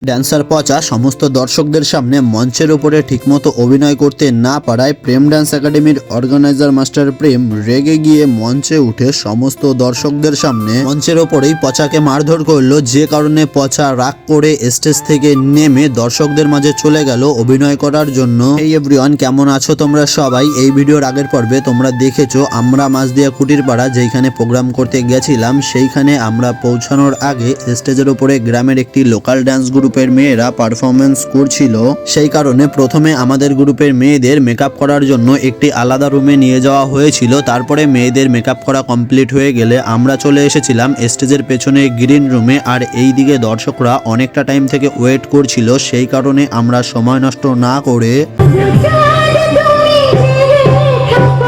Dancer পচা সমস্ত দর্শকদের সামনে মঞ্চের উপরে ঠিকমতো অভিনয় করতে না পারায় প্রেম ডান্স একাডেমির অর্গানাইজার মাস্টার প্রেম রেগে গিয়ে মঞ্চে উঠে সমস্ত দর্শকদের সামনে মঞ্চের ওপরেই পচাকে মারধর করলো, যে কারণে পচা রাগ করে স্টেজ থেকে নেমে দর্শকদের মাঝে চলে গেল অভিনয় করার জন্য। এই এভরিওয়ান, কেমন আছো তোমরা সবাই? এই ভিডিওর আগের পর্বে তোমরা দেখেছো আমরা মাঝদিয়া কুটির পাড়া যেখানে প্রোগ্রাম করতে গেছিলাম, সেইখানে আমরা পৌঁছানোর আগে স্টেজের উপরে গ্রামের একটি লোকাল ডান্স গ্রুপের মেয়েরা পারফরমেন্স করছিল। সেই কারণে প্রথমে আমাদের গ্রুপের মেয়েদের মেকআপ করার জন্য একটি আলাদা রুমে নিয়ে যাওয়া হয়েছিল। তারপরে মেয়েদের মেকআপ করা কমপ্লিট হয়ে গেলে আমরা চলে এসেছিলাম স্টেজের পেছনে গ্রিন রুমে। আর এই দিকে দর্শকরা অনেকটা টাইম থেকে ওয়েট করছিল, সেই কারণে আমরা সময় নষ্ট না করে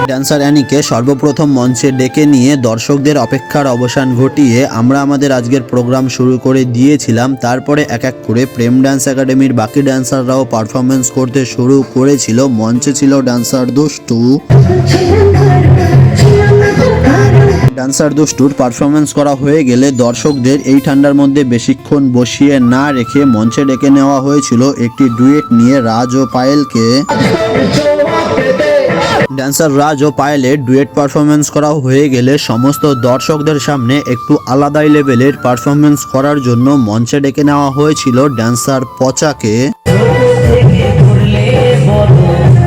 ড্যান্সার অ্যানিকে সর্বপ্রথম মঞ্চে ডেকে নিয়ে দর্শকদের অপেক্ষার অবসান ঘটিয়ে আমরা আমাদের আজকের প্রোগ্রাম শুরু করে দিয়েছিলাম। তারপরে এক এক করে প্রেম ডান্স একাডেমির বাকি ড্যান্সাররাও পারফরমেন্স করতে শুরু করেছিল। মঞ্চে ছিল ড্যান্সার দুষ্টু। ড্যান্সার দুষ্টুর পারফরমেন্স করা হয়ে গেলে দর্শকদের এই ঠান্ডার মধ্যে বেশিক্ষণ বসিয়ে না রেখে মঞ্চে ডেকে নেওয়া হয়েছিল একটি ডুয়েট নিয়ে রাজ ও পায়েলকে। ড্যান্সার রাজ ও পায়েলের ডুয়েট পারফরমেন্স করা হয়ে গেলে সমস্ত দর্শকদের সামনে একটু আলাদাই লেভেলের পারফরমেন্স করার জন্য মঞ্চে ডেকে নেওয়া হয়েছিল ড্যান্সার পচাকে।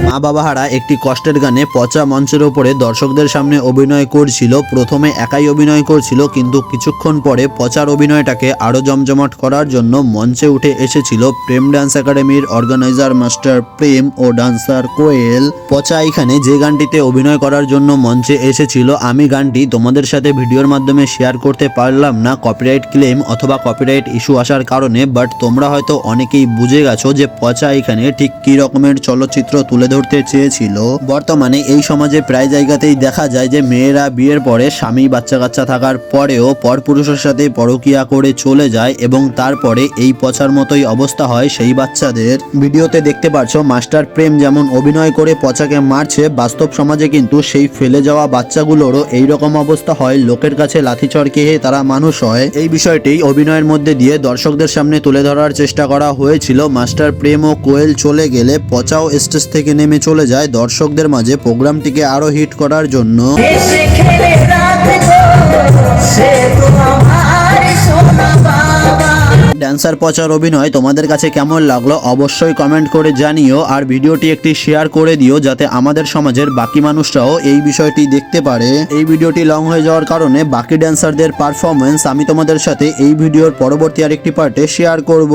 মা বাবা হারা একটি কষ্টের গানে পচা মঞ্চের উপরে দর্শকদের সামনে অভিনয় করছিল। প্রথমে একাই অভিনয় করছিল, কিন্তু কিছুক্ষণ পরে পচার অভিনয়টাকে আরো জমজমাট করার জন্য মঞ্চে উঠে এসেছিল প্রেম ডান্স একাডেমির অর্গানাইজার মাস্টার প্রেম ও ডান্সার কোয়েল। পচা এখানে যে গানটিতে অভিনয় করার জন্য মঞ্চে এসেছিল, আমি গানটি তোমাদের সাথে ভিডিওর মাধ্যমে শেয়ার করতে পারলাম না কপিরাইট ক্লেম অথবা কপিরাইট ইস্যু আসার কারণে। বাট তোমরা হয়তো অনেকেই বুঝে গেছো যে পচা এখানে ঠিক কি রকমের চলচ্চিত্র তুলে ধরতে চেয়েছিল। বর্তমানে এই সমাজে প্রায় জায়গাতেই দেখা যায় যে মেয়েরা বিয়ের পরে স্বামী বাচ্চা কাচ্চা থাকার পরেও পরপুরুষের সাথে পরকীয়া করে চলে যায় এবং তারপরে এই পচার মতোই অবস্থা হয় সেই বাচ্চাদের। ভিডিওতে দেখতে পাচ্ছো মাস্টার প্রেম যেমন অভিনয় করে পচাকে মারছে, বাস্তব সমাজে কিন্তু সেই ফেলে যাওয়া বাচ্চাগুলোরও এইরকম অবস্থা হয়। লোকের কাছে লাঠিচড় খেয়ে তারা মানুষ হয়। এই বিষয়টি অভিনয়ের মধ্যে দিয়ে দর্শকদের সামনে তুলে ধরার চেষ্টা করা হয়েছিল। মাস্টার প্রেম ও কোয়েল চলে গেলে পচাও স্টেজ থেকে নেমে চলে যায় দর্শকদের মাঝে প্রোগ্রামটিকে আরো হিট করার জন্য। ড্যান্সার পচার অভিনয় তোমাদের কাছে কেমন লাগলো অবশ্যই কমেন্ট করে জানিও। আর ভিডিওটি একটি শেয়ার করে দিও যাতে আমাদের সমাজের বাকি মানুষরাও এই বিষয়টি দেখতে পারে। এই ভিডিওটি লং হয়ে যাওয়ার কারণে বাকি ড্যান্সারদের পারফরমেন্স আমি তোমাদের সাথে এই ভিডিওর পরবর্তী আরেকটি পার্টে শেয়ার করব।